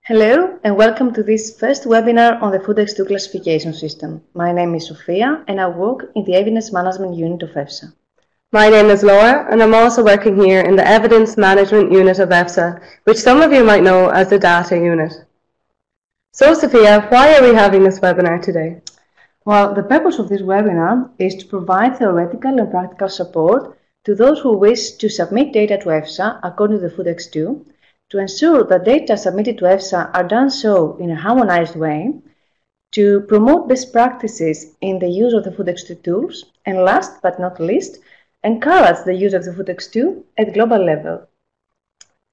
Hello and welcome to this first webinar on the FoodEx2 classification system. My name is Sofia and I work in the Evidence Management Unit of EFSA. My name is Laura and I'm also working here in the Evidence Management Unit of EFSA, which some of you might know as the Data Unit. So Sofia, why are we having this webinar today? Well, the purpose of this webinar is to provide theoretical and practical support to those who wish to submit data to EFSA according to the FoodEx2, to ensure that data submitted to EFSA are done so in a harmonized way, to promote best practices in the use of the FoodEx2 tools, and last but not least, encourage the use of the FoodEx2 at global level.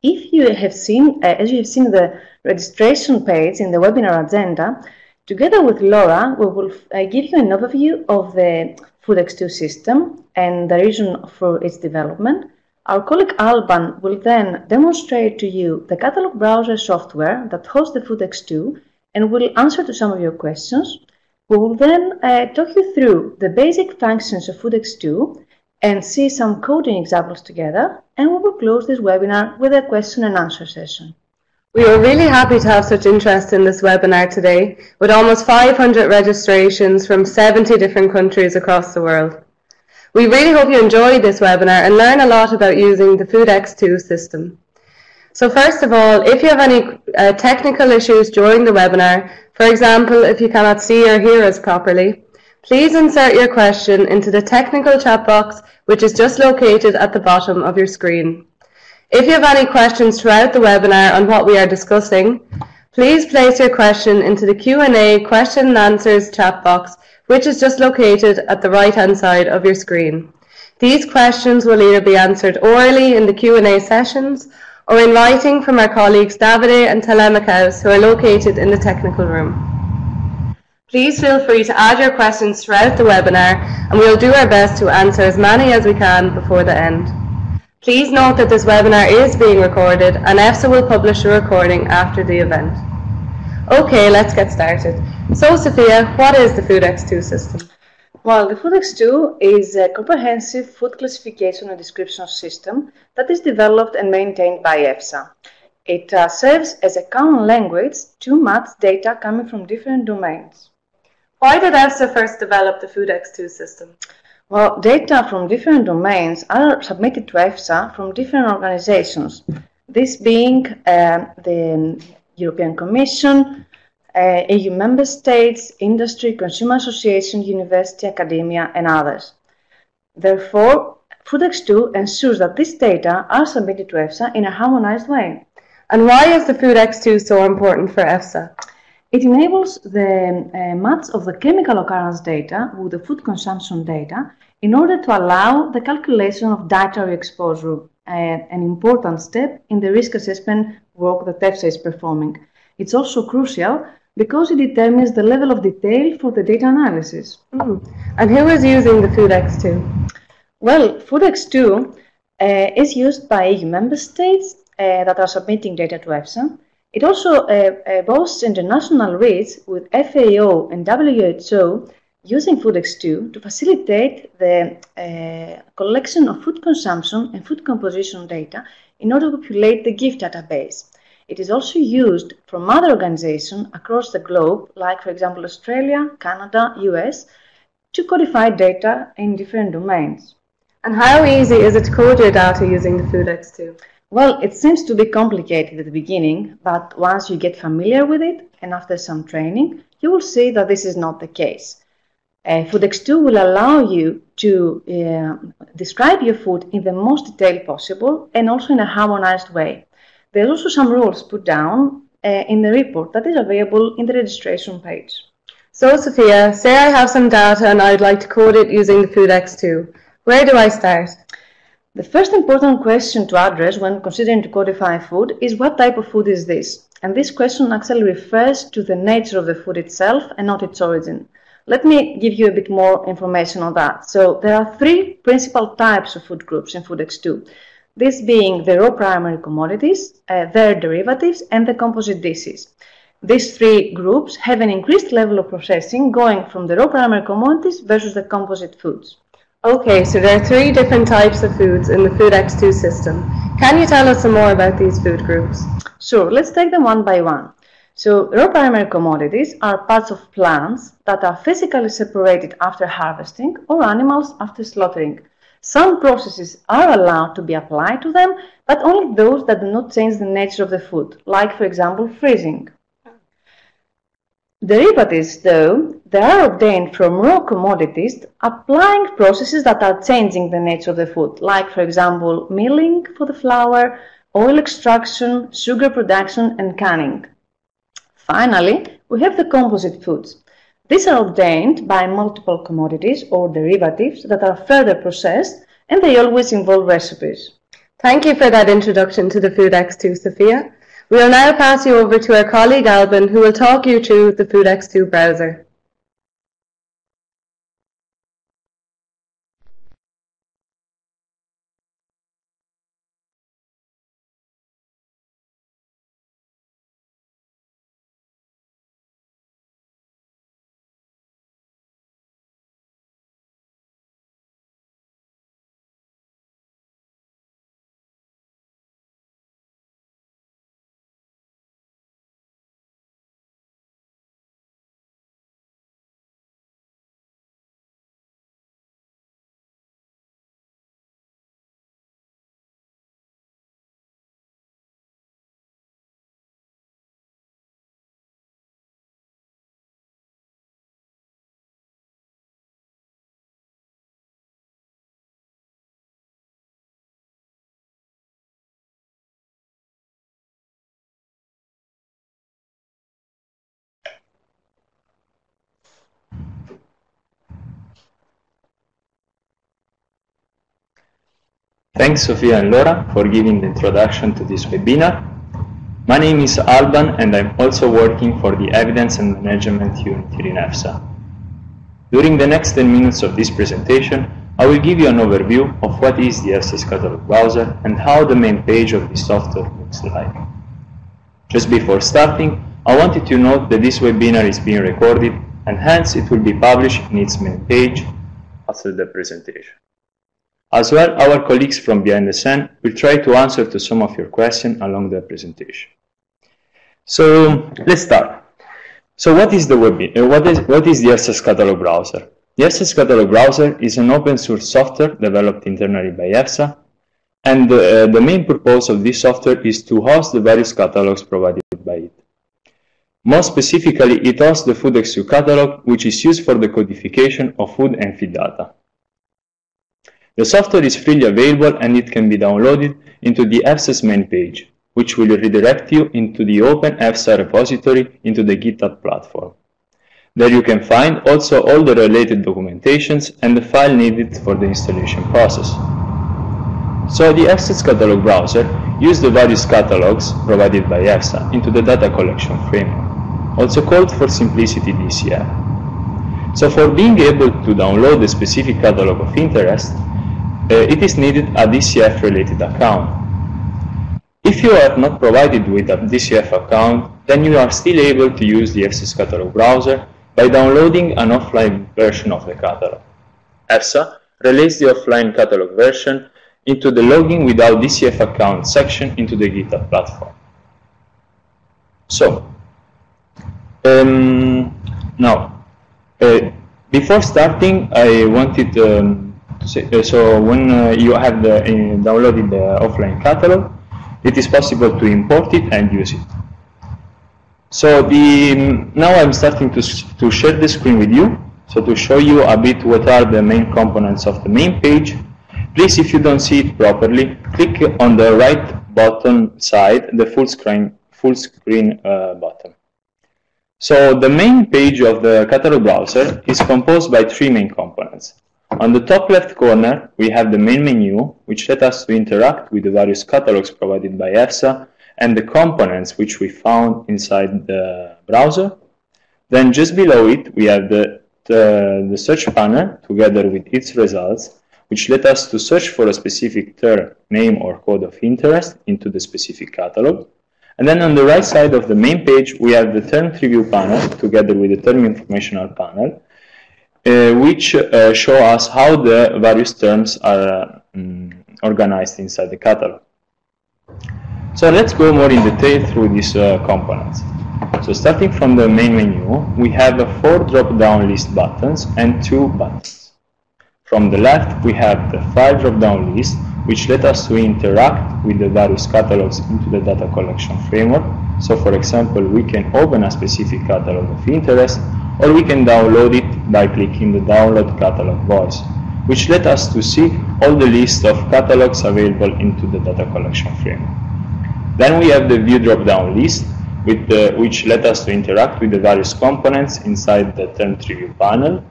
If you have seen, as you have seen the registration page in the webinar agenda, together with Laura, we will give you an overview of the FoodEx2 system and the reason for its development. Our colleague Alban will then demonstrate to you the catalog browser software that hosts the FoodEx2 and will answer to some of your questions. We will then talk you through the basic functions of FoodEx2 and see some coding examples together, and we will close this webinar with a question and answer session. We are really happy to have such interest in this webinar today, with almost 500 registrations from 70 different countries across the world. We really hope you enjoyed this webinar and learn a lot about using the FoodEx2 system. So first of all, if you have any technical issues during the webinar, for example, if you cannot see or hear us properly, please insert your question into the technical chat box, which is just located at the bottom of your screen. If you have any questions throughout the webinar on what we are discussing, please place your question into the Q&A question and answers chat box, which is just located at the right-hand side of your screen. These questions will either be answered orally in the Q&A sessions or in writing from our colleagues Davide and Telemachus, who are located in the technical room. Please feel free to add your questions throughout the webinar and we will do our best to answer as many as we can before the end. Please note that this webinar is being recorded and EFSA will publish a recording after the event. Okay, let's get started. So Sophia, what is the FoodEx2 system? Well, the FoodEx2 is a comprehensive food classification and description system that is developed and maintained by EFSA. It serves as a common language to match data coming from different domains. Why did EFSA first develop the FoodEx2 system? Well, data from different domains are submitted to EFSA from different organizations, this being the European Commission, EU member states, industry, consumer association, university, academia, and others. Therefore, FoodEx2 ensures that these data are submitted to EFSA in a harmonized way. And why is the FoodEx2 so important for EFSA? It enables the match of the chemical occurrence data with the food consumption data in order to allow the calculation of dietary exposure, an important step in the risk assessment work that EFSA is performing. It's also crucial because it determines the level of detail for the data analysis. And who is using the FoodEx2? Well, FoodEx2 is used by EU member states that are submitting data to EFSA. It also boasts international reach with FAO and WHO using FoodEx2 to facilitate the collection of food consumption and food composition data in order to populate the GIF database. It is also used from other organizations across the globe, like for example Australia, Canada, US, to codify data in different domains. And how easy is it to code your data using the FoodEx2? Well, it seems to be complicated at the beginning, but once you get familiar with it and after some training, you will see that this is not the case. FoodEx2 will allow you to describe your food in the most detail possible and also in a harmonized way. There's also some rules put down in the report that is available in the registration page. So Sophia, say I have some data and I'd like to code it using the FoodEx2. Where do I start? The first important question to address when considering to codify food is what type of food is this? And this question actually refers to the nature of the food itself and not its origin. Let me give you a bit more information on that. So there are three principal types of food groups in FoodEx2. This being the raw primary commodities, their derivatives, and the composite dishes. These three groups have an increased level of processing going from the raw primary commodities versus the composite foods. Okay, so there are three different types of foods in the FoodEx2 system. Can you tell us some more about these food groups? Sure, let's take them one by one. So raw primary commodities are parts of plants that are physically separated after harvesting or animals after slaughtering. Some processes are allowed to be applied to them, but only those that do not change the nature of the food, like for example freezing. Derivatives, though, they are obtained from raw commodities applying processes that are changing the nature of the food, like for example milling for the flour, oil extraction, sugar production and canning. Finally, we have the composite foods. These are obtained by multiple commodities or derivatives that are further processed, and they always involve recipes. Thank you for that introduction to the FoodEx2, Sophia. We will now pass you over to our colleague Albin, who will talk you through the FoodEx2 browser. Thanks Sophia and Laura for giving the introduction to this webinar. My name is Alban and I'm also working for the Evidence and Management Unit here in EFSA. During the next 10 minutes of this presentation, I will give you an overview of what is the EFSA's catalog browser and how the main page of the software looks like. Just before starting, I wanted to note that this webinar is being recorded and hence it will be published in its main page after the presentation. As well, our colleagues from behind the scene will try to answer to some of your questions along the presentation. So let's start. So what is the EFSA's catalog browser? The EFSA's catalog browser is an open source software developed internally by EFSA, and the main purpose of this software is to host the various catalogs provided by it. More specifically, it hosts the FoodEx2 catalog, which is used for the codification of food and feed data. The software is freely available and it can be downloaded into the EFSA's main page, which will redirect you into the open EFSA repository into the GitHub platform. There you can find also all the related documentations and the file needed for the installation process. So the EFSA's catalog browser uses the various catalogs provided by EFSA into the data collection framework, also called for simplicity DCF. So for being able to download the specific catalog of interest, it is needed a DCF related account. If you are not provided with a DCF account, then you are still able to use the EFSA's catalog browser by downloading an offline version of the catalog. EFSA relays the offline catalog version into the Login Without DCF Account section into the GitHub platform. So, now, before starting, I wanted to say, so when you have downloaded the offline catalog, it is possible to import it and use it. So now I'm starting to share the screen with you, so to show you a bit what are the main components of the main page. Please, if you don't see it properly, click on the right bottom side, the full screen button. So the main page of the catalog browser is composed by three main components. On the top left corner, we have the main menu, which let us to interact with the various catalogs provided by EFSA and the components which we found inside the browser. Then just below it, we have the search panel together with its results, which let us to search for a specific term, name or code of interest into the specific catalog. And then on the right side of the main page, we have the term review panel together with the term informational panel, which show us how the various terms are organized inside the catalog. So let's go more in detail through these components. So starting from the main menu, we have 4 drop-down list buttons and 2 buttons. From the left, we have the file drop-down list, which let us to interact with the various catalogs into the data collection framework. So for example, we can open a specific catalog of interest, or we can download it by clicking the download catalog voice, which let us to see all the list of catalogs available into the data collection framework. Then we have the view drop-down list, which let us to interact with the various components inside the term tree view panel.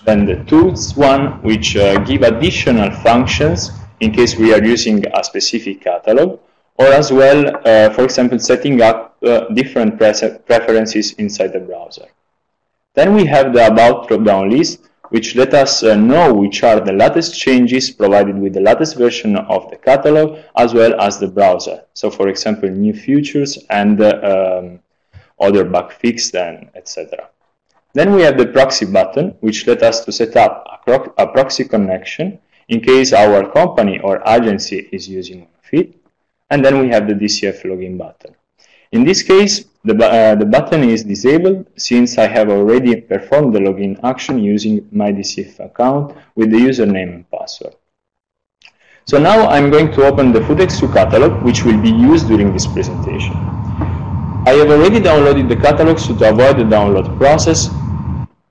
Then the tools one, which give additional functions in case we are using a specific catalog, or as well, for example, setting up different preferences inside the browser. Then we have the about drop-down list, which let us know which are the latest changes provided with the latest version of the catalog, as well as the browser. So for example, new features and other bug fixes, etc. Then we have the proxy button, which let us to set up a proxy connection in case our company or agency is using a feed. And then we have the DCF login button. In this case, the button is disabled since I have already performed the login action using my DCF account with the username and password. So now I'm going to open the FoodEx2 catalog, which will be used during this presentation. I have already downloaded the catalog, so to avoid the download process,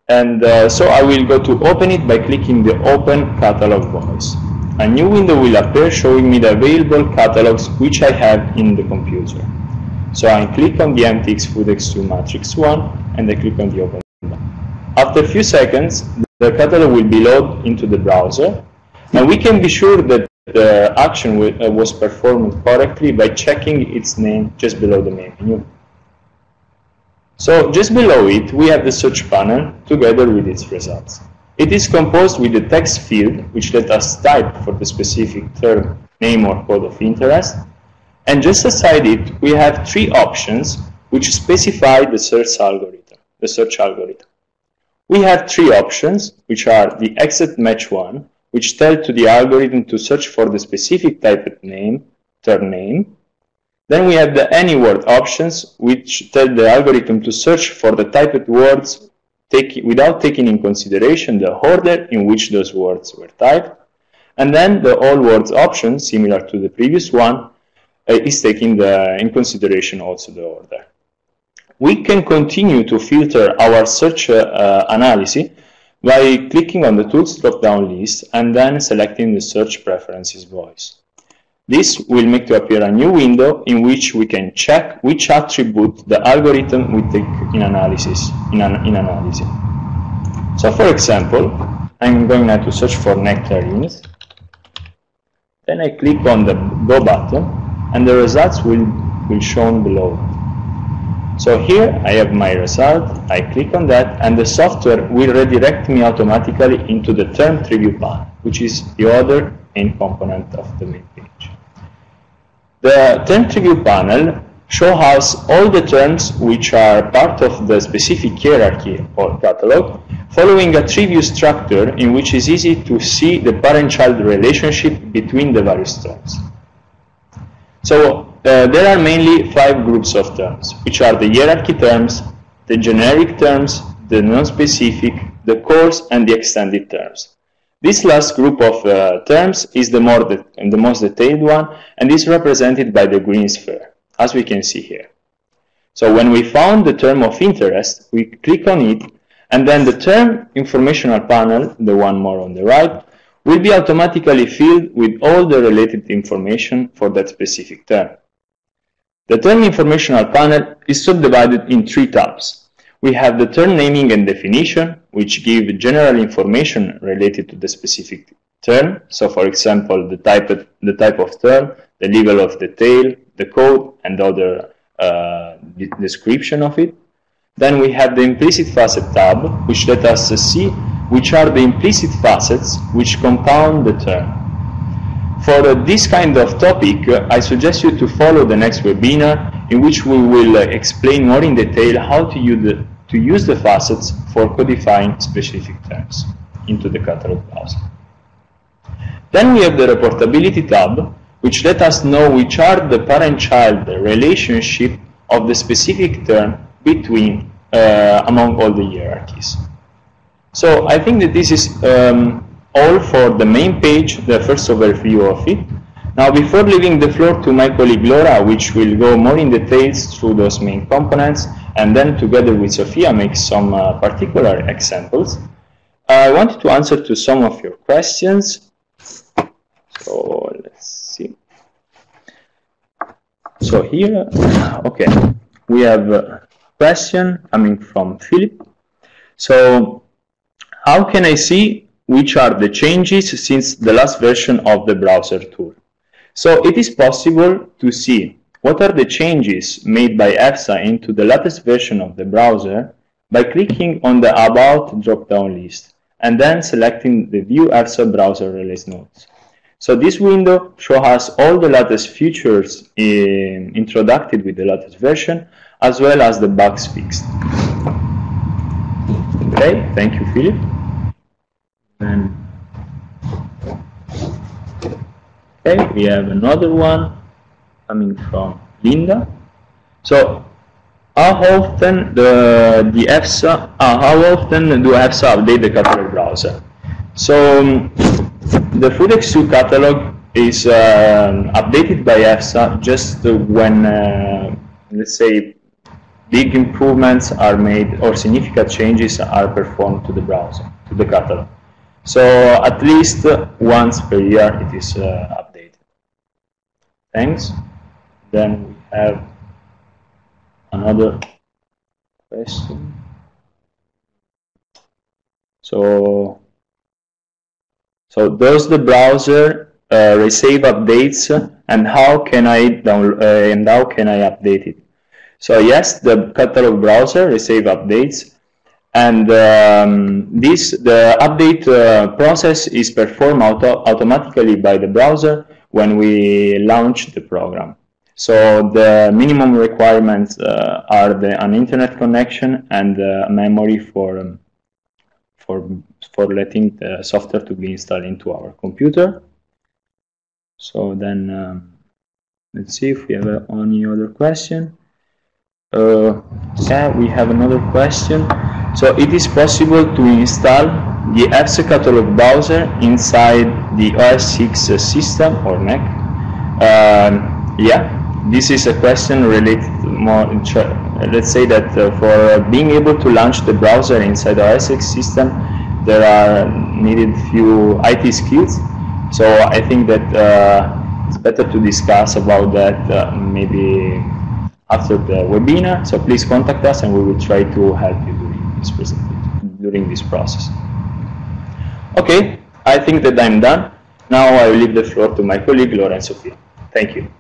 and so I will go to open it by clicking the Open Catalog voice. A new window will appear showing me the available catalogs which I have in the computer. So I click on the MTX FoodEx2 Matrix 1 and I click on the Open button. After a few seconds, the catalog will be loaded into the browser, and we can be sure that the action was performed correctly by checking its name just below the main menu. So just below it, we have the search panel together with its results. It is composed with the text field, which let us type for the specific term, name or code of interest. And just aside it, we have 3 options which specify the search algorithm. We have 3 options, which are the exact match one, which tell to the algorithm to search for the specific typed name, term name. Then we have the any word options, which tell the algorithm to search for the typed words without taking in consideration the order in which those words were typed. And then the all words option, similar to the previous one, is taking in consideration also the order. We can continue to filter our search analysis by clicking on the Tools drop-down list and then selecting the Search Preferences voice. This will make to appear a new window in which we can check which attribute the algorithm will take in analysis. So for example, I'm going now to search for nectarines. Then I click on the Go button and the results will shown below. So here I have my result, I click on that, and the software will redirect me automatically into the term tree view panel, which is the other main component of the main page. The term tree view panel shows us all the terms which are part of the specific hierarchy or catalog, following a tree view structure in which it's easy to see the parent-child relationship between the various terms. So there are mainly 5 groups of terms, which are the hierarchy terms, the generic terms, the non-specific, the coarse, and the extended terms. This last group of terms is the most detailed one, and is represented by the green sphere, as we can see here. So when we found the term of interest, we click on it, and then the term informational panel, the one more on the right, will be automatically filled with all the related information for that specific term. The term informational panel is subdivided in 3 tabs. We have the term naming and definition, which give general information related to the specific term. So for example, the type of term, the level of detail, the code, and other description of it. Then we have the implicit facet tab, which let us see which are the implicit facets which compound the term. For this kind of topic, I suggest you to follow the next webinar, in which we will explain more in detail how to use the facets for codifying specific terms into the catalog browser. Then we have the reportability tab, which let us know which are the parent-child relationship of the specific term between among all the hierarchies. So I think that this is all for the main page, the first overview of it. Now, before leaving the floor to my colleague Laura, which will go more in details through those main components, and then together with Sofia make some particular examples, I wanted to answer to some of your questions. So let's see. So here, okay, we have a question coming from Philip. So, how can I see which are the changes since the last version of the browser tool? So it is possible to see what are the changes made by EFSA into the latest version of the browser by clicking on the About drop-down list and then selecting the View EFSA Browser Release Notes. So this window shows us all the latest features introduced with the latest version, as well as the bugs fixed. Okay, thank you, Philip. Then, okay, we have another one coming from Linda. So, how often do EFSA update the catalog browser? So, the FoodEx2 catalog is updated by EFSA just when, let's say, big improvements are made or significant changes are performed to the browser, to the catalog. So at least once per year it is updated. Thanks. Then we have another question. So does the browser receive updates, and how can I update it? So yes, the catalog browser receives updates, and the update process is performed automatically by the browser when we launch the program. So the minimum requirements are an internet connection and memory for letting the software to be installed into our computer. So then let's see if we have any other question. Yeah, we have another question. So it is possible to install the EFSA catalog browser inside the OS X system or Mac? Yeah, this is a question related more. Let's say that for being able to launch the browser inside the OS X system, there are needed few IT skills. So I think that it's better to discuss about that maybe after the webinar. So please contact us and we will try to help you during this process. Okay, I think that I'm done. Now I will leave the floor to my colleague Laura and Sofia. Thank you.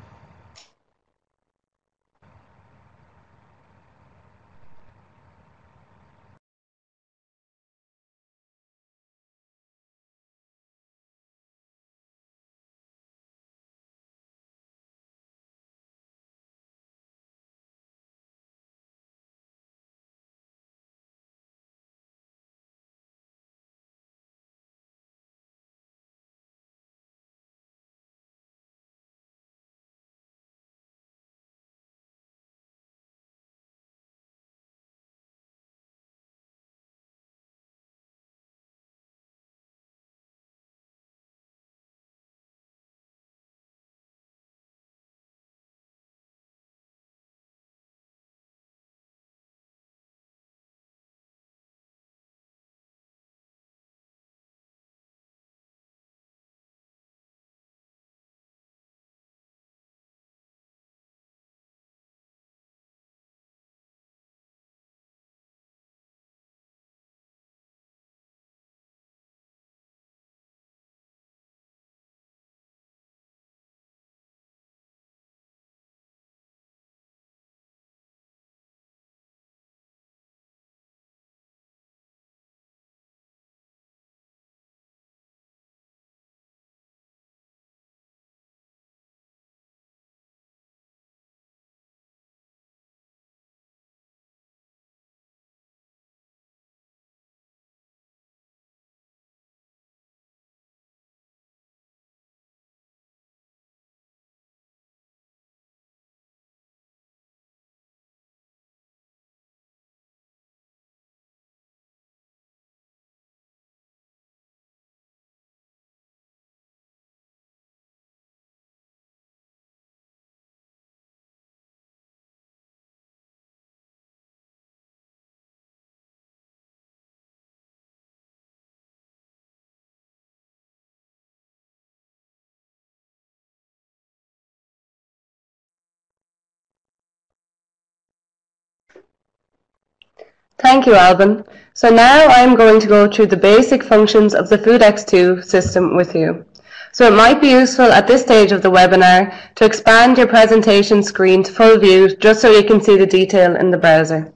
Thank you, Alban. So now I'm going to go through the basic functions of the FoodEx2 system with you. So it might be useful at this stage of the webinar to expand your presentation screen to full view just so you can see the detail in the browser.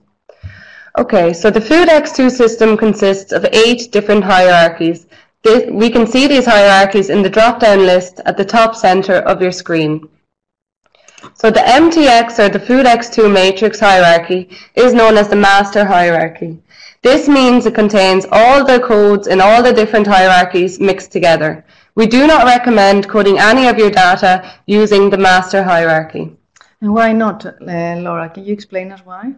Okay, so the FoodEx2 system consists of 8 different hierarchies. We can see these hierarchies in the drop-down list at the top center of your screen. So the MTX, or the FoodEx2 matrix hierarchy, is known as the master hierarchy. This means it contains all the codes in all the different hierarchies mixed together. We do not recommend coding any of your data using the master hierarchy. And why not, Laura? Can you explain us why?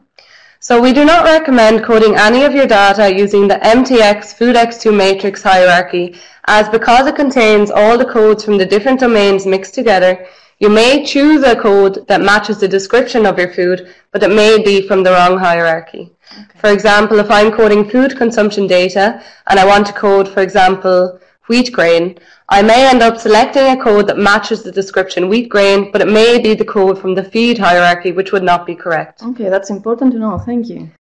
So we do not recommend coding any of your data using the MTX FoodEx2 matrix hierarchy, as because it contains all the codes from the different domains mixed together, you may choose a code that matches the description of your food, but it may be from the wrong hierarchy. Okay. For example, if I'm coding food consumption data and I want to code, for example, wheat grain, I may end up selecting a code that matches the description wheat grain, but it may be the code from the feed hierarchy, which would not be correct. Okay, that's important to know. Thank you.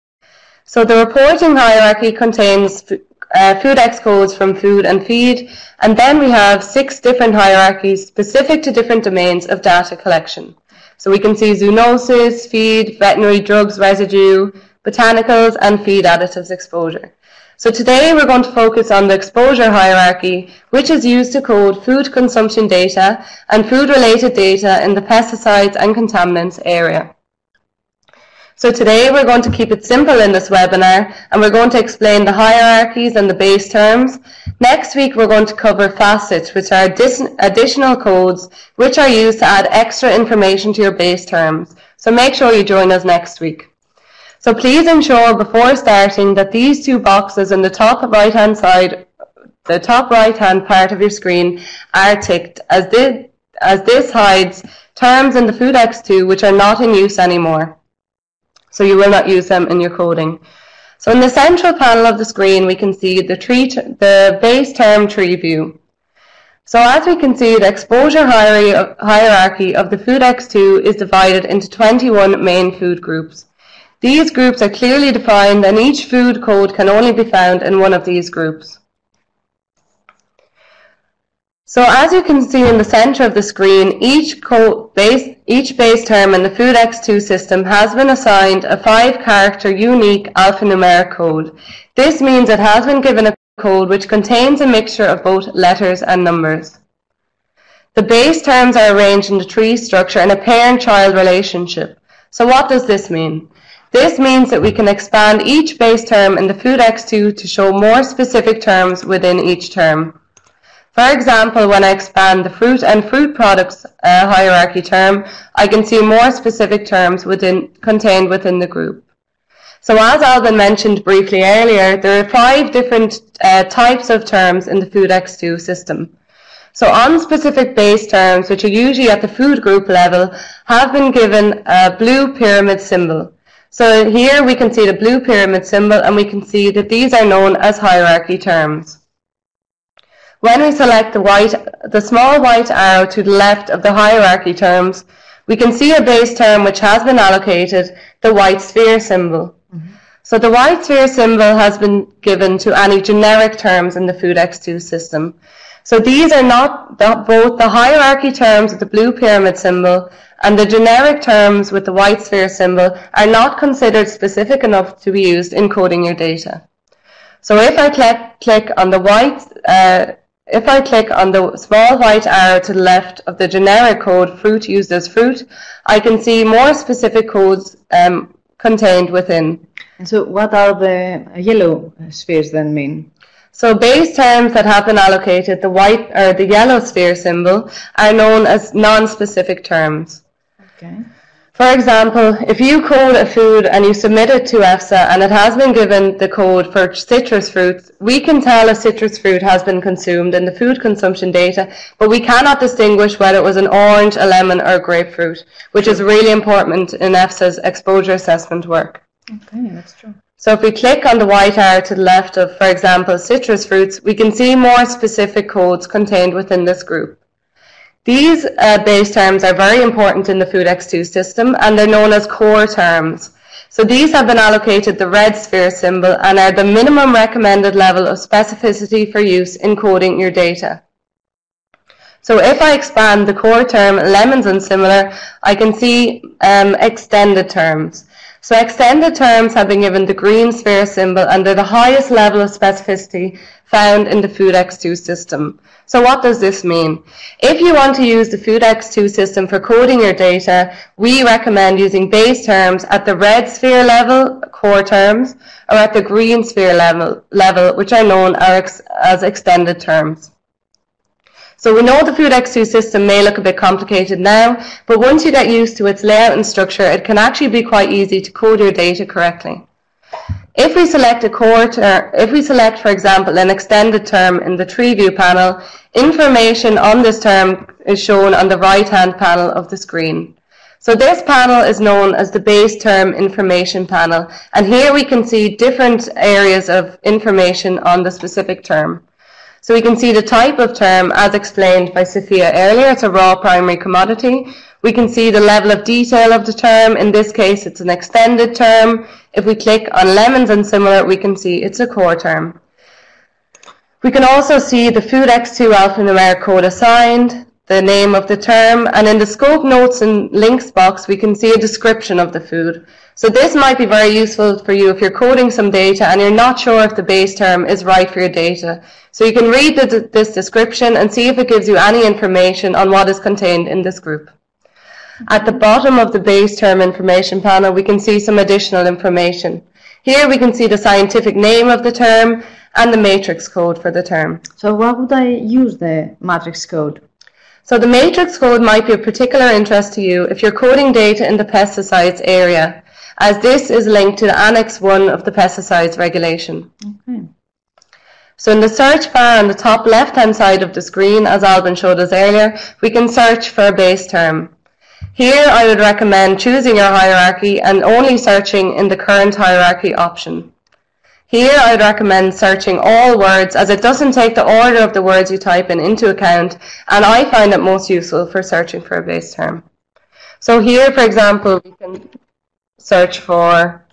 So the reporting hierarchy contains FoodEx codes from food and feed, and then we have 6 different hierarchies specific to different domains of data collection. So we can see zoonosis, feed, veterinary drugs residue, botanicals, and feed additives exposure. So today we're going to focus on the exposure hierarchy, which is used to code food consumption data and food-related data in the pesticides and contaminants area. So today we're going to keep it simple in this webinar, and we're going to explain the hierarchies and the base terms. Next week we're going to cover facets, which are additional codes which are used to add extra information to your base terms. So make sure you join us next week. So please ensure before starting that these 2 boxes in the top right-hand side, the top right-hand part of your screen, are ticked, as this hides terms in the FoodEx2 which are not in use anymore. So you will not use them in your coding. So in the central panel of the screen, we can see the base term tree view. So as we can see, the exposure hierarchy of the FoodEx2 is divided into 21 main food groups. These groups are clearly defined, and each food code can only be found in one of these groups. So as you can see in the center of the screen, each base term in the FoodEx2 system has been assigned a 5-character unique alphanumeric code. This means it has been given a code which contains a mixture of both letters and numbers. The base terms are arranged in the tree structure in a parent-child relationship. So what does this mean? This means that we can expand each base term in the FoodEx2 to show more specific terms within each term. For example, when I expand the fruit and fruit products hierarchy term, I can see more specific terms contained within the group. So as Alban mentioned briefly earlier, there are 5 different types of terms in the FoodEx2 system. So unspecific base terms, which are usually at the food group level, have been given a blue pyramid symbol. So here we can see the blue pyramid symbol, and we can see that these are known as hierarchy terms. When we select the small white arrow to the left of the hierarchy terms, we can see a base term which has been allocated the white sphere symbol. Mm-hmm. So the white sphere symbol has been given to any generic terms in the FoodEx2 system. So these are not both the hierarchy terms with the blue pyramid symbol and the generic terms with the white sphere symbol are not considered specific enough to be used in coding your data. So if I click on the small white arrow to the left of the generic code fruit used as fruit, I can see more specific codes contained within. And so what are the yellow spheres then mean? So base terms that have been allocated the white or the yellow sphere symbol are known as non-specific terms. Okay. For example, if you code a food and you submit it to EFSA and it has been given the code for citrus fruits, we can tell a citrus fruit has been consumed in the food consumption data, but we cannot distinguish whether it was an orange, a lemon, or a grapefruit, which is really important in EFSA's exposure assessment work. Okay, that's true. So if we click on the white arrow to the left of, for example, citrus fruits, we can see more specific codes contained within this group. These base terms are very important in the FoodEx2 system, and they're known as core terms. So these have been allocated the red sphere symbol and are the minimum recommended level of specificity for use in coding your data. So if I expand the core term lemons and similar, I can see extended terms. So extended terms have been given the green sphere symbol and they're the highest level of specificity found in the FoodEx2 system. So what does this mean? If you want to use the FoodEx2 system for coding your data, we recommend using base terms at the red sphere level, core terms, or at the green sphere level which are known as extended terms. So we know the FoodEx2 system may look a bit complicated now, but once you get used to its layout and structure, it can actually be quite easy to code your data correctly. If we select a core term, if we select, for example, an extended term in the tree view panel, information on this term is shown on the right-hand panel of the screen. So this panel is known as the base term information panel, and here we can see different areas of information on the specific term. So we can see the type of term as explained by Sophia earlier, it's a raw primary commodity. We can see the level of detail of the term, in this case it's an extended term. If we click on lemons and similar, we can see it's a core term. We can also see the FoodEx2 alphanumeric code assigned, the name of the term, and in the scope notes and links box we can see a description of the food. So this might be very useful for you if you're coding some data and you're not sure if the base term is right for your data. So you can read this description and see if it gives you any information on what is contained in this group. At the bottom of the base term information panel, we can see some additional information. Here we can see the scientific name of the term and the matrix code for the term. So why would I use the matrix code? So the matrix code might be of particular interest to you if you're coding data in the pesticides area, as this is linked to Annex 1 of the pesticides regulation. Okay. So in the search bar on the top left-hand side of the screen, as Alban showed us earlier, we can search for a base term. Here I would recommend choosing your hierarchy and only searching in the current hierarchy option. Here I would recommend searching all words, as it doesn't take the order of the words you type in into account, and I find it most useful for searching for a base term. So here, for example, we can search for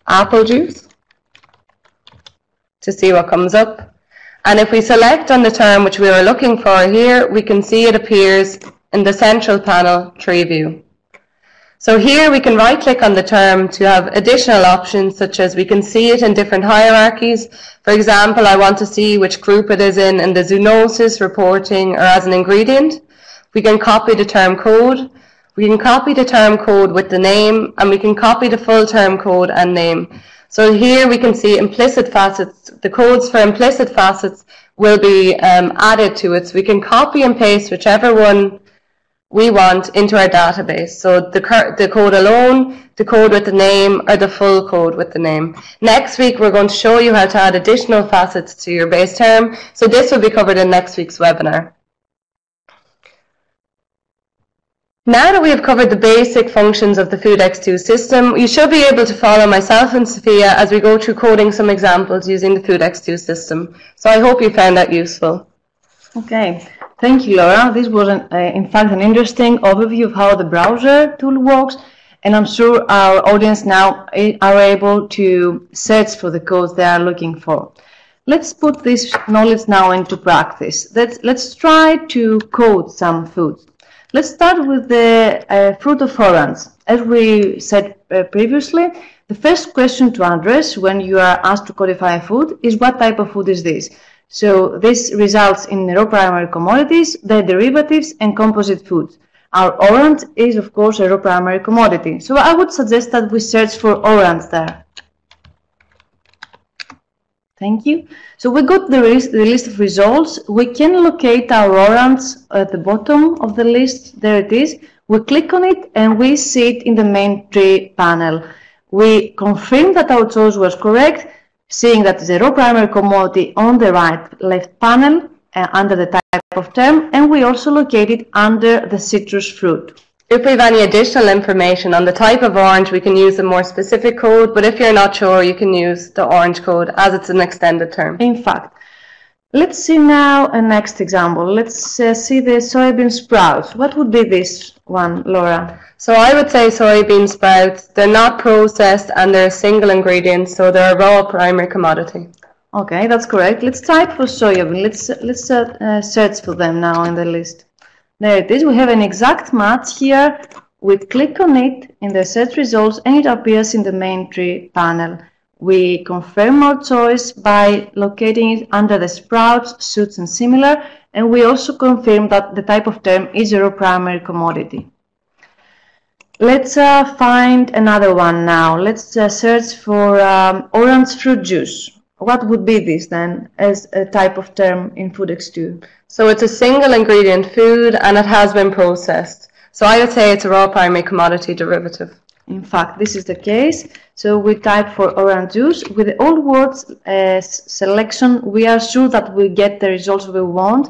apple juice to see what comes up. And if we select on the term which we were looking for here, we can see it appears in the central panel tree view. So here we can right click on the term to have additional options, such as we can see it in different hierarchies. For example, I want to see which group it is in the zoonosis, reporting, or as an ingredient. We can copy the term code. We can copy the term code with the name, and we can copy the full term code and name. So here we can see implicit facets. The codes for implicit facets will be added to it. So we can copy and paste whichever one we want into our database. So the code alone, the code with the name, or the full code with the name. Next week we're going to show you how to add additional facets to your base term. So this will be covered in next week's webinar. Now that we have covered the basic functions of the FoodEx2 system, you should be able to follow myself and Sophia as we go through coding some examples using the FoodEx2 system. So I hope you found that useful. Okay, thank you, Laura. This was, in fact, an interesting overview of how the browser tool works, and I'm sure our audience now are able to search for the codes they are looking for. Let's put this knowledge now into practice. Let's try to code some foods. Let's start with the fruit of orange. As we said previously, the first question to address when you are asked to codify a food is what type of food is this? So this results in raw primary commodities, their derivatives, and composite foods. Our orange is, of course, a raw primary commodity. So I would suggest that we search for orange there. Thank you. So we got the list of results. We can locate our orange at the bottom of the list. There it is. We click on it and we see it in the main tree panel. We confirm that our choice was correct, seeing that the raw primary commodity on the left panel under the type of term, and we also locate it under the citrus fruit. If we have any additional information on the type of orange, we can use a more specific code, but if you're not sure, you can use the orange code as it's an extended term. In fact, Let's see now a next example. Let's see the soybean sprouts. What would be this one, Laura? So I would say soybean sprouts, they're not processed and they're a single ingredient, so they're a raw primary commodity. Okay, that's correct. Let's type for soybean. Let's search for them now in the list. There it is. We have an exact match here. We click on it in the search results and it appears in the main tree panel. We confirm our choice by locating it under the sprouts, shoots and similar, and we also confirm that the type of term is a raw primary commodity. Let's find another one now. Let's search for orange fruit juice. What would be this then as a type of term in FoodEx2? So it's a single ingredient food and it has been processed. So I would say it's a raw primary commodity derivative. In fact, this is the case. So we type for orange juice. With the old words selection, we are sure that we get the results we want.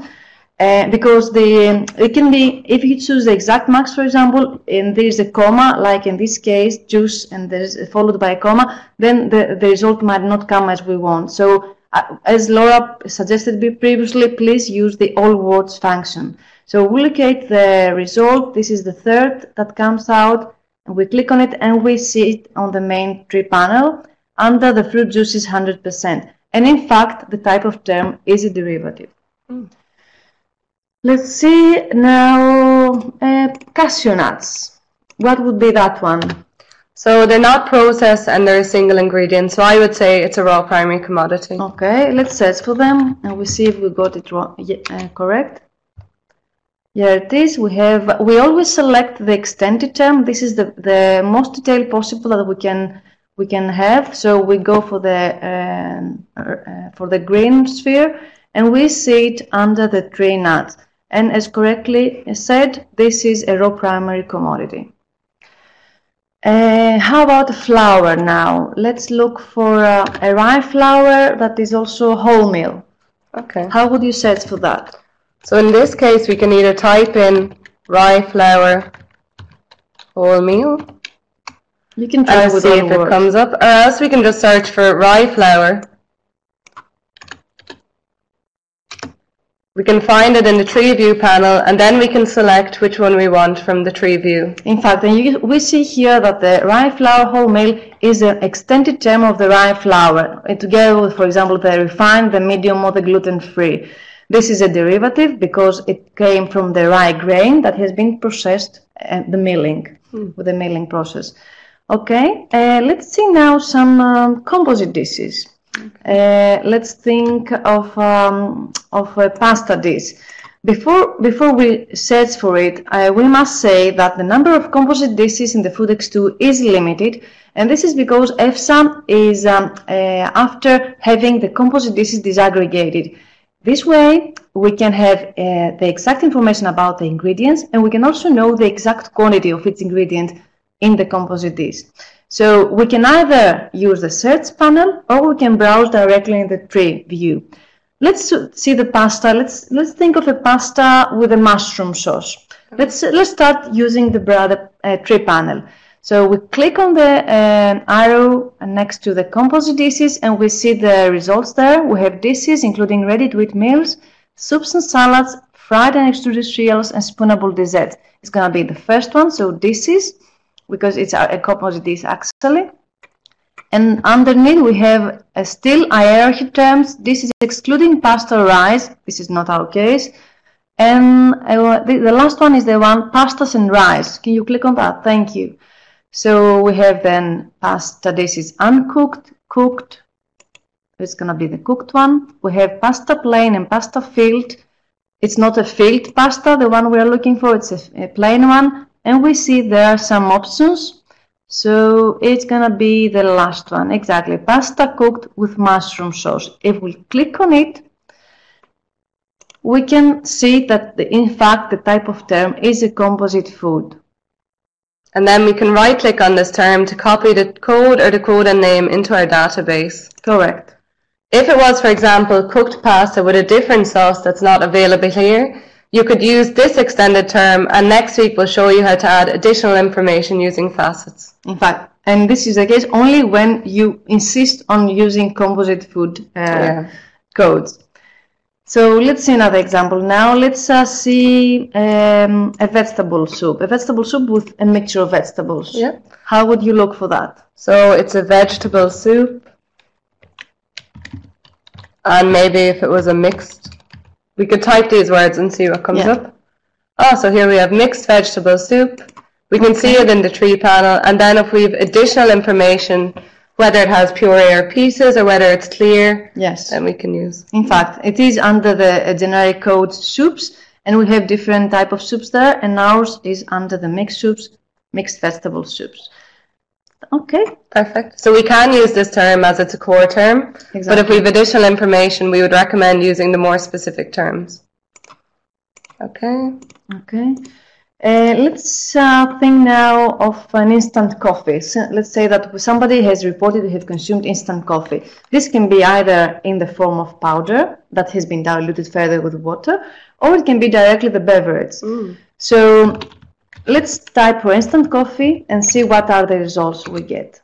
Because it can be, if you choose the exact match, for example, and there is a comma, like in this case, juice, and there's followed by a comma, then the result might not come as we want. So as Laura suggested previously, please use the all words function. So we locate the result. This is the third that comes out. And we click on it and we see it on the main tree panel under the fruit juices 100%. And in fact, the type of term is a derivative. Let's see now cashew nuts. What would be that one? So they're not processed and they're a single ingredient. So I would say it's a raw primary commodity. Okay, let's search for them and we see if we got it wrong, correct. Here it is. We always select the extended term. This is the most detailed possible that we can have. So we go for the green sphere and we see it under the tree nuts. And as correctly said, this is a raw primary commodity. How about flour now? Let's look for a rye flour that is also wholemeal. Okay. How would you search for that? So in this case, we can either type in rye flour wholemeal. You can try and with see if it comes up, or else we can just search for rye flour. We can find it in the tree view panel, and then we can select which one we want from the tree view. In fact, we see here that the rye flour wholemeal is an extended term of the rye flour, together with, for example, the refined, the medium, or the gluten-free. This is a derivative because it came from the rye grain that has been processed at the milling, with the milling process. Okay, let's see now some composite dishes. Let's think of a pasta dish. Before we search for it, we must say that the number of composite dishes in the FoodEx2 is limited, and this is because EFSA is after having the composite dishes disaggregated. This way, we can have the exact information about the ingredients, and we can also know the exact quantity of each ingredient in the composite dish. So we can either use the search panel, or we can browse directly in the tree view. Let's see the pasta. Let's think of a pasta with a mushroom sauce. Let's start using the tree panel. So we click on the arrow next to the composite dishes and we see the results there. We have dishes including ready-to-eat meals, soups and salads, fried and extruded cereals, and spoonable desserts. It's going to be the first one, so dishes, because it's a composite dish actually. And underneath we have still hierarchy terms. This is excluding pasta or rice. This is not our case. And the last one is the one pastas and rice. Can you click on that? Thank you. So we have then pasta dishes uncooked, cooked. It's going to be the cooked one. We have pasta plain and pasta filled. It's not a filled pasta, the one we are looking for. It's a plain one. And we see there are some options. So it's going to be the last one. Exactly. Pasta cooked with mushroom sauce. If we click on it, we can see that in fact the type of term is a composite food. And then we can right-click on this term to copy the code or the code and name into our database. Correct. If it was, for example, cooked pasta with a different sauce that's not available here, you could use this extended term, and next week we'll show you how to add additional information using facets. In fact, and this is the case only when you insist on using composite food codes. So let's see another example. Now let's see a vegetable soup. A vegetable soup with a mixture of vegetables. Yeah. How would you look for that? So it's a vegetable soup. And maybe if it was a mixed, we could type these words and see what comes up. Oh, so here we have mixed vegetable soup. We can see it in the tree panel. And then if we have additional information, whether it has puree or pieces or whether it's clear, then we can use. In fact, it is under the generic code soups, and we have different type of soups there, and ours is under the mixed soups, mixed vegetable soups. Okay. Perfect. So we can use this term as it's a core term, but if we have additional information, we would recommend using the more specific terms. Okay. Okay. Let's think now of an instant coffee. So let's say that somebody has reported to have consumed instant coffee. This can be either in the form of powder that has been diluted further with water, or it can be directly the beverage. So let's type for instant coffee and see what are the results we get.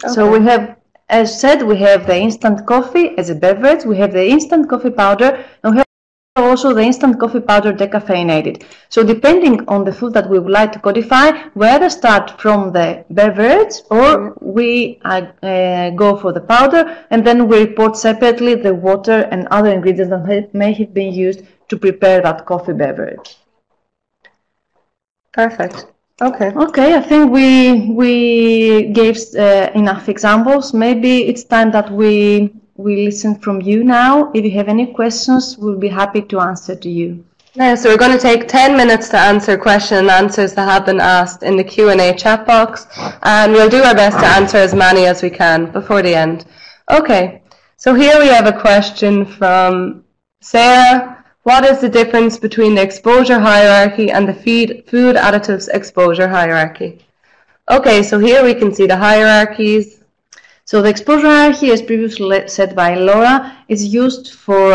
Okay. So we have, as said, we have the instant coffee as a beverage, we have the instant coffee powder, and we have also the instant coffee powder decaffeinated. So depending on the food that we would like to codify, we either start from the beverage or we go for the powder, and then we report separately the water and other ingredients that may have been used to prepare that coffee beverage. Perfect. Okay. Okay, I think we gave enough examples. Maybe it's time that we listen from you now. If you have any questions, we'll be happy to answer to you. Yeah, so we're going to take 10 minutes to answer question and answers that have been asked in the Q&A chat box, and we'll do our best to answer as many as we can before the end. Okay, so here we have a question from Sarah. What is the difference between the exposure hierarchy and the food additives exposure hierarchy? Okay, so here we can see the hierarchies. So the exposure hierarchy, as previously said by Laura, is used for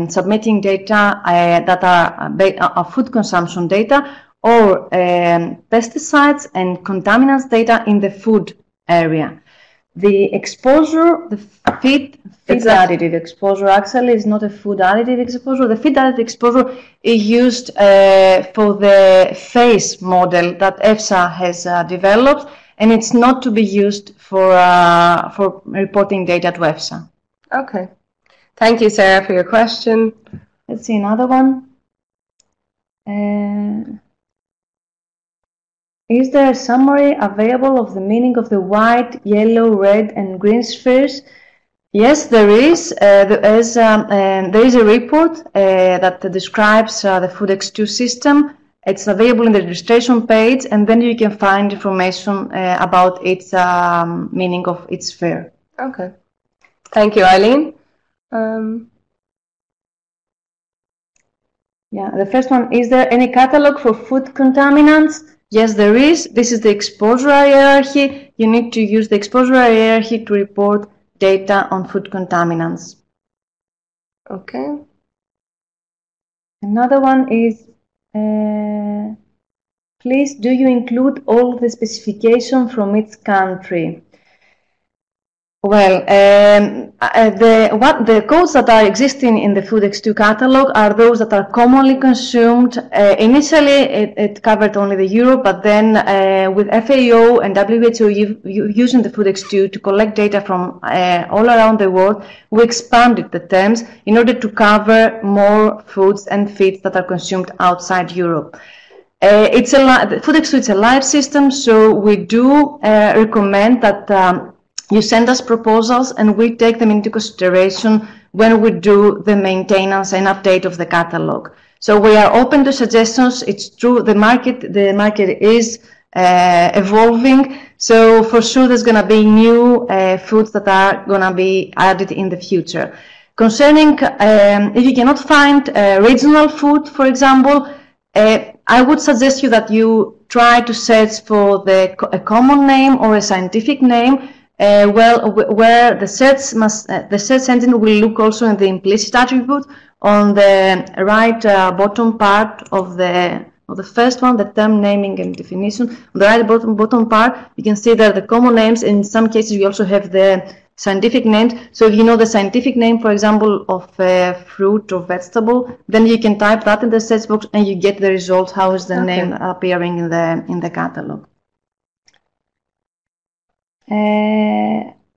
submitting data that are food consumption data or pesticides and contaminants data in the food area. The exposure, the feed additive exposure actually is not a food additive exposure. The feed additive exposure is used for the phase model that EFSA has developed, and it's not to be used for reporting data to EFSA. Okay. Thank you, Sarah, for your question. Let's see another one. Is there a summary available of the meaning of the white, yellow, red, and green spheres? Yes, there is. There is a report that describes the FoodEx2 system. It's available in the registration page, and then you can find information about its meaning of its sphere. Okay. Thank you, Eileen. Yeah, the first one, is there any catalog for food contaminants? Yes, there is. This is the exposure hierarchy. You need to use the exposure hierarchy to report data on food contaminants. Okay. Another one is, please, do you include all the specification from each country? Well, the codes that are existing in the FoodEx2 catalog are those that are commonly consumed. Initially, it covered only the Europe, but then with FAO and WHO using the FoodEx2 to collect data from all around the world, we expanded the terms in order to cover more foods and feeds that are consumed outside Europe. FoodEx2 is a live system, so we do recommend that you send us proposals and we take them into consideration when we do the maintenance and update of the catalog. So we are open to suggestions. It's true, the market is evolving, so for sure there's going to be new foods that are going to be added in the future. Concerning if you cannot find regional food, for example, I would suggest you that you try to search for a common name or a scientific name. Where the search engine will look also in the implicit attribute on the right bottom part of the first one, the term naming and definition. On the right bottom part, you can see that the common names. In some cases, we also have the scientific names. So if you know the scientific name, for example, of a fruit or vegetable, then you can type that in the search box and you get the results. How is the name appearing in the catalog?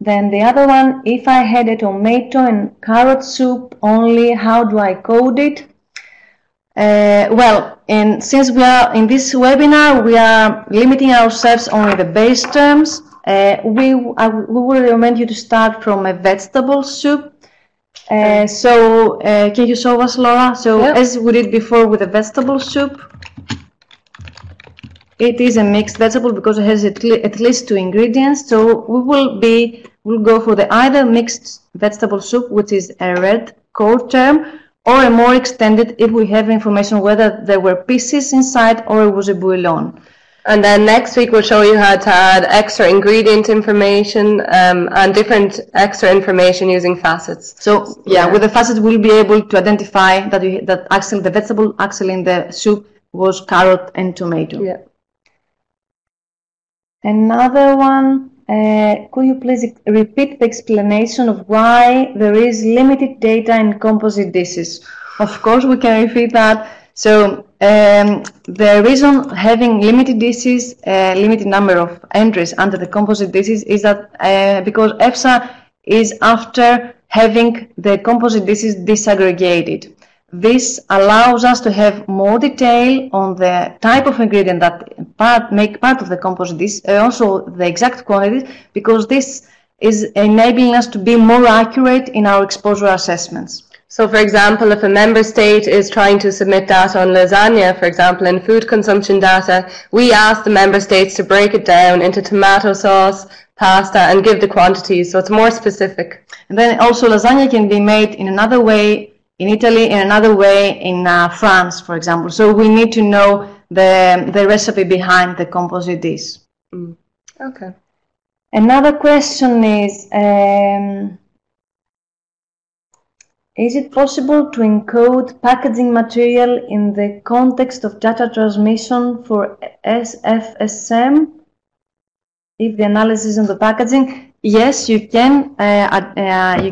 Then the other one, if I had a tomato and carrot soup only, how do I code it? Well, since we are in this webinar, we are limiting ourselves only the base terms. We will recommend you to start from a vegetable soup. So can you show us, Laura? So as we did before with the vegetable soup, it is a mixed vegetable because it has at least 2 ingredients. So we'll go for the either mixed vegetable soup, which is a red core term, or a more extended if we have information whether there were pieces inside or it was a bouillon. And then next week we'll show you how to add extra ingredient information and different extra information using facets. So with the facets we'll be able to identify that actually the vegetable actually in the soup was carrot and tomato. Yeah. Another one, could you please repeat the explanation of why there is limited data in composite dishes? Of course, we can repeat that. So the reason having limited dishes, limited number of entries under the composite dishes is that because EFSA is after having the composite dishes disaggregated. This allows us to have more detail on the type of ingredient that make part of the composite dish, also the exact quantities, because this is enabling us to be more accurate in our exposure assessments. So, for example, if a member state is trying to submit data on lasagna, for example, in food consumption data, we ask the member states to break it down into tomato sauce, pasta, and give the quantities, so it's more specific. And then also lasagna can be made in another way in Italy, in another way in France, for example. So we need to know the recipe behind the composite dish. Okay. Another question is it possible to encode packaging material in the context of data transmission for SFSM if the analysis on the packaging? Yes, you can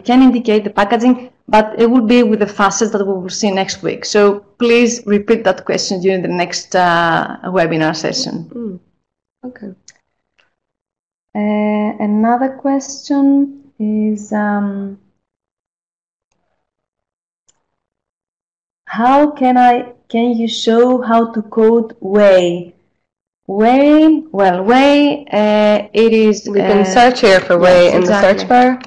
indicate the packaging, but it will be with the facets that we will see next week. So please repeat that question during the next webinar session. Okay. Another question is how can you show how to code whey? Whey, well, whey, it is... We can search here for whey in the search bar,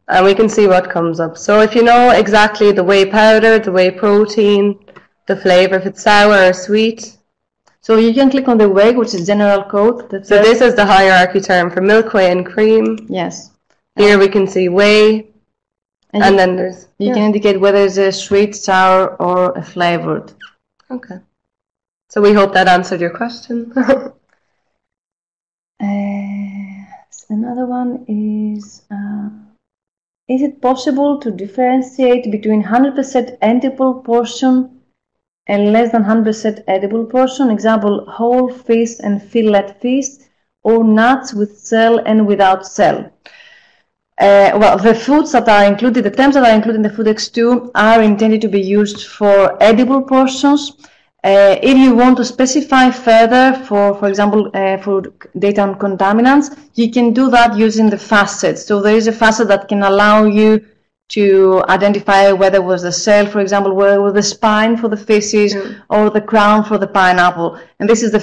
and we can see what comes up. So if you know exactly the whey powder, the whey protein, the flavor, if it's sour or sweet. So you can click on the whey, which is general code. So this is the hierarchy term for milk, whey, and cream. Yes. Here we can see whey, and then there's... You can indicate whether it's a sweet, sour, or a flavored. Okay. So we hope that answered your question. Another one is it possible to differentiate between 100% edible portion and less than 100% edible portion? Example, whole fish and fillet fish, or nuts with shell and without shell. Well, the foods that are included, the terms that are included in the FoodEx2 are intended to be used for edible portions. If you want to specify further, for example, for data on contaminants, you can do that using the facets. So there is a facet that can allow you to identify whether it was the shell, for example, whether it was the spine for the fishes, or the crown for the pineapple. And this is the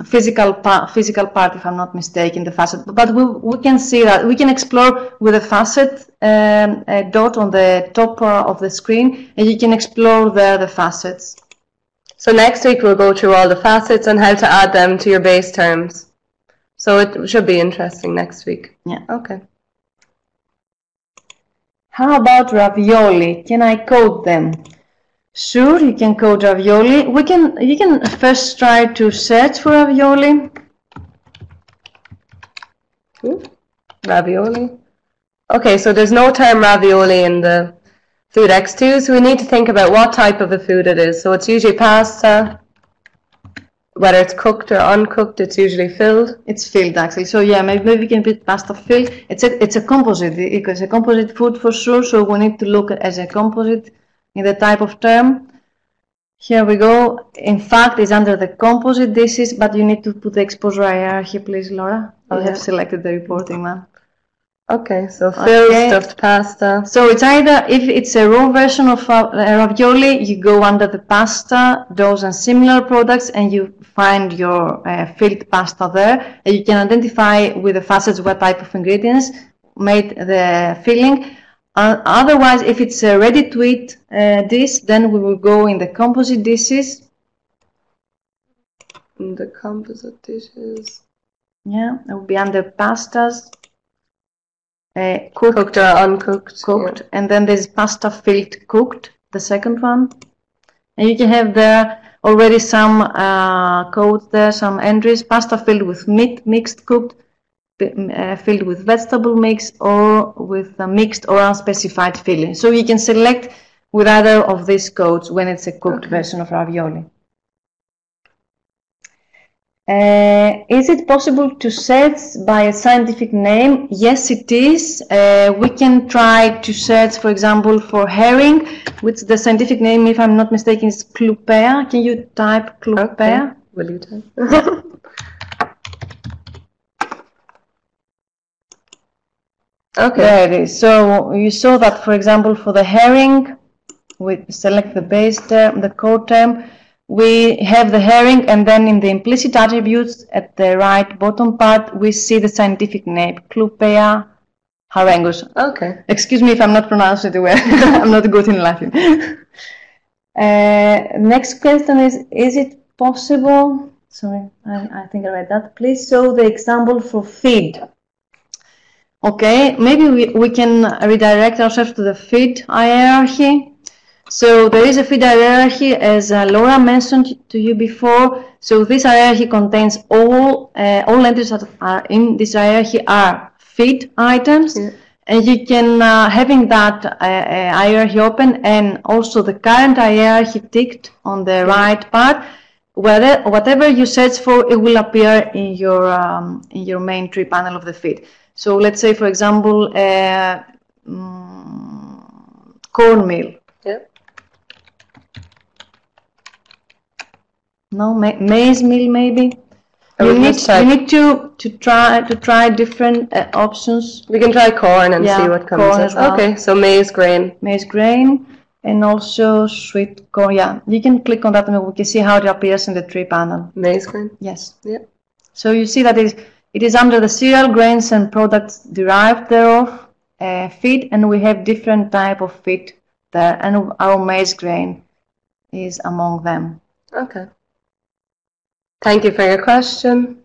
physical part, if I'm not mistaken, the facet. But we can see that, we can explore with a facet dot on the top of the screen, and you can explore there the facets. So next week we'll go through all the facets and how to add them to your base terms. So it should be interesting next week. Yeah. Okay. How about ravioli? Can I code them? Sure, you can code ravioli. You can first try to search for ravioli. Ravioli. Okay, so there's no term ravioli in the FoodEx2, so we need to think about what type of a food it is. So it's usually pasta, whether it's cooked or uncooked, it's usually filled? It's filled actually. So yeah, maybe we can put pasta filled. It's a composite. It's a composite food for sure. So we need to look as a composite in the type of term. Here we go. In fact, it's under the composite dishes, but you need to put the exposure hierarchy, please, Laura. I have selected the reporting one. Okay, so filled stuffed pasta. So it's either, if it's a raw version of ravioli, you go under the pasta, those and similar products, and you find your filled pasta there. And you can identify with the facets what type of ingredients made the filling. Otherwise, if it's a ready-to-eat dish, then we will go in the composite dishes. In the composite dishes. Yeah, it will be under pastas. Cooked or uncooked. Cooked, and then there's pasta filled cooked, the second one. And you can have there already some codes there, some entries. Pasta filled with meat, mixed cooked, filled with vegetable mix, or with a mixed or unspecified filling. So you can select with either of these codes when it's a cooked version of ravioli. Is it possible to search by a scientific name? Yes, it is. We can try to search, for example, for herring, which the scientific name, if I'm not mistaken, is Clupea. Can you type Clupea? Okay. Will you type? Okay. There it is. So you saw that, for example, for the herring, we select the base term, the code term. We have the herring, and then in the implicit attributes at the right bottom part, we see the scientific name, Clupea harengus. Okay. Excuse me if I'm not pronouncing it well. I'm not good in Latin. Next question is it possible? Sorry, I think I read that. Please show the example for feed. Okay, maybe we can redirect ourselves to the feed hierarchy. So there is a feed hierarchy, as Laura mentioned to you before. So this hierarchy contains all entries that are in this hierarchy are feed items. Yeah. And you can, having that hierarchy open and also the current hierarchy ticked on the right part, whatever you search for, it will appear in your main tree panel of the feed. So let's say, for example, cornmeal. Yeah. No, maize meal maybe. You need to try different options. We can try corn and see what comes up. Well. Okay, so maize grain. Maize grain and also sweet corn. Yeah, you can click on that and we can see how it appears in the tree panel. Maize grain? Yes. Yeah. So you see that it is under the cereal, grains and products derived thereof feed, and we have different type of feed there, and our maize grain is among them. Okay. Thank you for your question.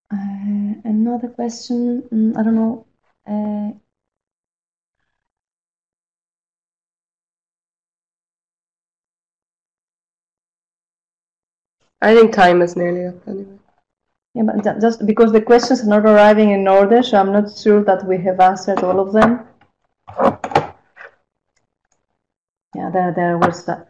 Another question, I don't know. I think time is nearly up anyway. Yeah, but just because the questions are not arriving in order, so I'm not sure that we have answered all of them. Yeah, there was that.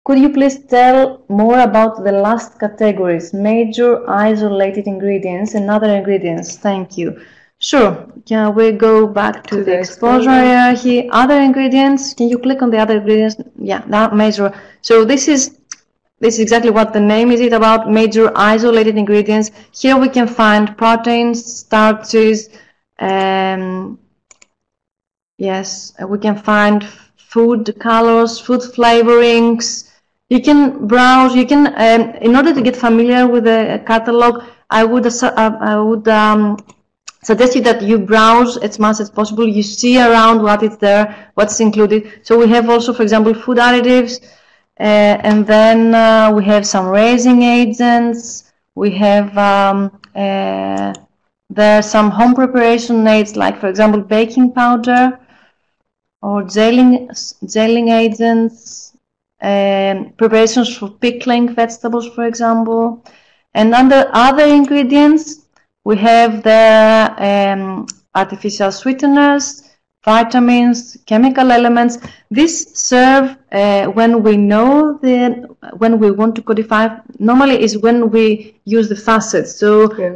Could you please tell more about the last categories, major isolated ingredients and other ingredients? Thank you. Sure. Can we go back to the exposure hierarchy? Other ingredients. Can you click on the other ingredients? Yeah, that major. So this is exactly what the name is about, major isolated ingredients. Here we can find proteins, starches, yes, we can find food colors, food flavorings. You can browse, you can, in order to get familiar with the catalog, I would suggest you that you browse as much as possible. You see around what is there, what's included. So we have also, for example, food additives, and then we have some raising agents. We have there are some home preparation aids, like for example baking powder or gelling agents, preparations for pickling vegetables, for example. And under other ingredients, we have the artificial sweeteners, vitamins, chemical elements. This serve when we know when we want to codify. Normally is when we use the facets. So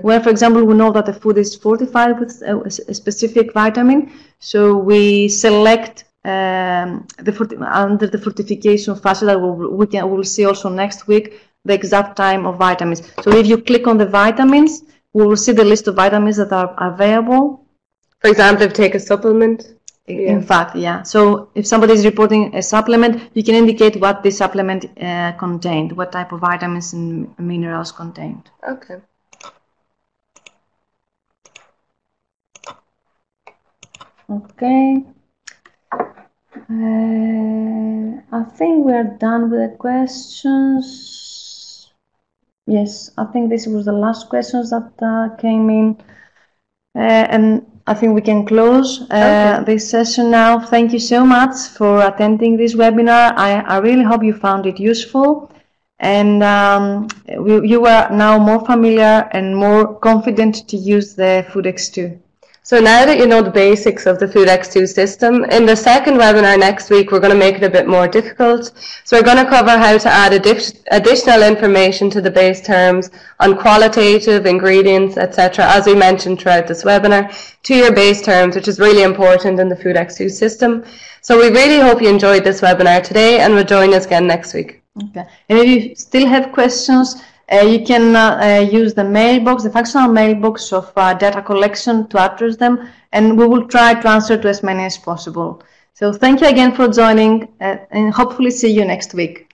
when, for example, we know that the food is fortified with a specific vitamin, so we select under the fortification facet that we'll see also next week the exact time of vitamins. So if you click on the vitamins, we will see the list of vitamins that are available. For example, if you take a supplement. In fact, yeah. So if somebody is reporting a supplement, you can indicate what this supplement contained, what type of vitamins and minerals contained. Okay. Okay. I think we are done with the questions. Yes, I think this was the last questions that came in. And I think we can close this session now. Thank you so much for attending this webinar. I really hope you found it useful, and you are now more familiar and more confident to use the FoodEx2. So now that you know the basics of the FoodEx2 system, in the second webinar next week, we're going to make it a bit more difficult. So we're going to cover how to add additional information to the base terms on qualitative ingredients, etc., as we mentioned throughout this webinar, to your base terms, which is really important in the FoodEx2 system. So we really hope you enjoyed this webinar today and will join us again next week. Okay. And if you still have questions, you can use the mailbox, the functional mailbox of data collection to address them, and we will try to answer to as many as possible. So thank you again for joining, and hopefully see you next week.